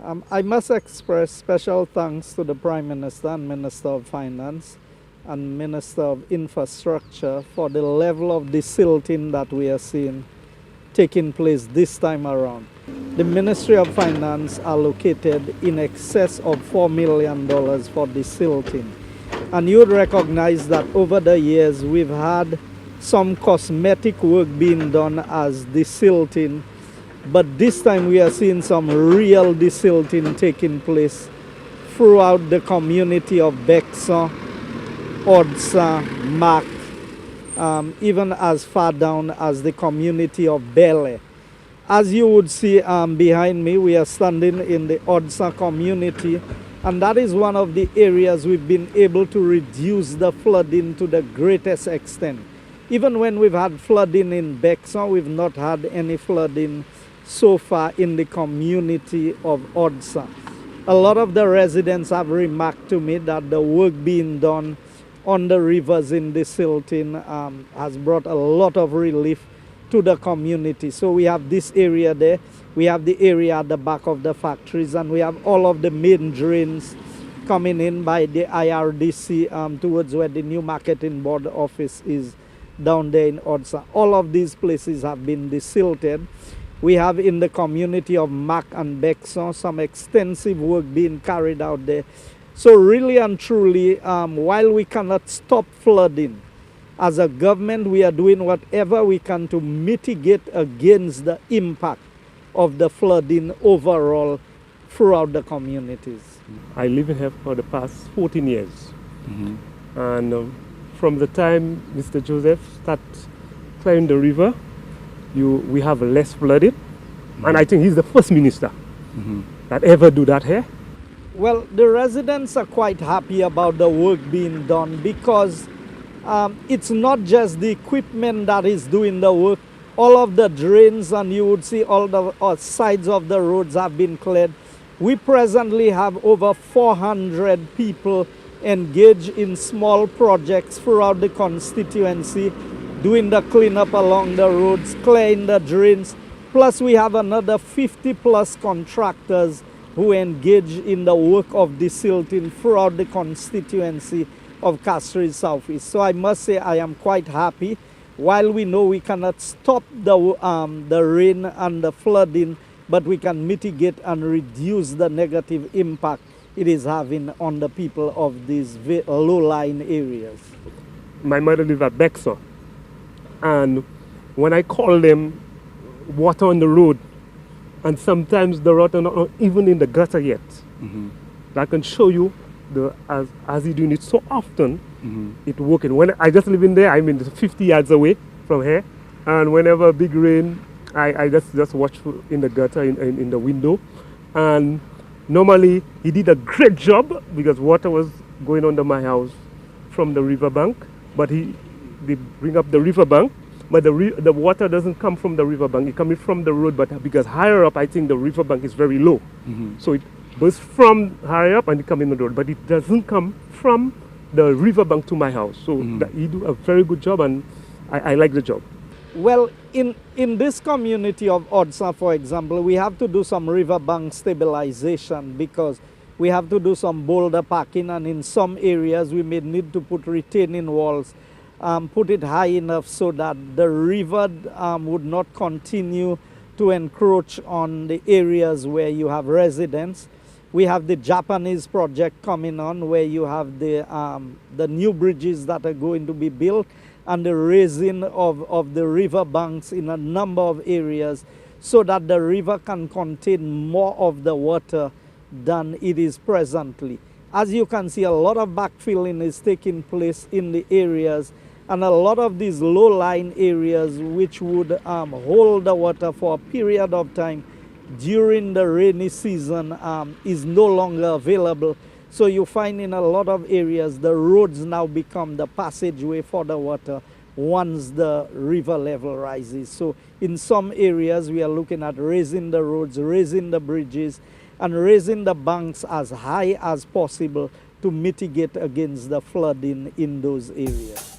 I must express special thanks to the Prime Minister and Minister of Finance and Minister of Infrastructure for the level of desilting that we are seeing taking place this time around. The Ministry of Finance allocated in excess of $4 million for desilting. And you would recognize that over the years we've had some cosmetic work being done as desilting, but this time we are seeing some real desilting taking place throughout the community of Bexon, Odsa, Mac, even as far down as the community of Bele. As you would see behind me, we are standing in the Odsa community, and that is one of the areas we've been able to reduce the flooding to the greatest extent. Even when we've had flooding in Bexon, we've not had any flooding so far in the community of Odsa. A lot of the residents have remarked to me that the work being done on the rivers in desilting has brought a lot of relief to the community. So we have this area there, we have the area at the back of the factories, and we have all of the main drains coming in by the IRDC towards where the new marketing board office is down there in Odsa. All of these places have been desilted. We have in the community of Mac and Bexon some extensive work being carried out there. So really and truly, while we cannot stop flooding, as a government we are doing whatever we can to mitigate against the impact of the flooding overall throughout the communities. I live here for the past 14 years. And from the time Mr. Joseph started climbing the river, we have less flooding. And I think he's the first minister that ever do that here. Well, the residents are quite happy about the work being done because it's not just the equipment that is doing the work. All of the drains, and you would see all the sides of the roads have been cleared. We presently have over 400 people engaged in small projects throughout the constituency, doing the cleanup along the roads, clearing the drains. Plus we have another 50 plus contractors who engage in the work of desilting throughout the constituency of Castries Southeast. So I must say I am quite happy. While we know we cannot stop the rain and the flooding, but we can mitigate and reduce the negative impact it is having on the people of these low-lying areas. My mother lives at Bexon, and when I call them, water on the road, and sometimes the water not even in the gutter yet. I can show you as you're doing it so often, it's working. When I just live in there, I'm in 50 yards away from here, and whenever big rain, I just watch in the gutter in the window, and normally he did a great job because water was going under my house from the riverbank, but they bring up the riverbank, but the water doesn't come from the riverbank, it comes from the road, but because higher up I think the riverbank is very low. So it goes from higher up and it comes in the road, but it doesn't come from the riverbank to my house. So he do a very good job, and I like the job. Well, in this community of Odsa, for example, we have to do some riverbank stabilization because we have to do some boulder packing, and in some areas we may need to put retaining walls, put it high enough so that the river would not continue to encroach on the areas where you have residents. We have the Japanese project coming on where you have the new bridges that are going to be built and the raising of the river banks in a number of areas so that the river can contain more of the water than it is presently. As you can see, a lot of backfilling is taking place in the areas, and a lot of these low-lying areas which would hold the water for a period of time during the rainy season is no longer available. So you find in a lot of areas the roads now become the passageway for the water once the river level rises. So in some areas we are looking at raising the roads, raising the bridges, and raising the banks as high as possible to mitigate against the flooding in those areas.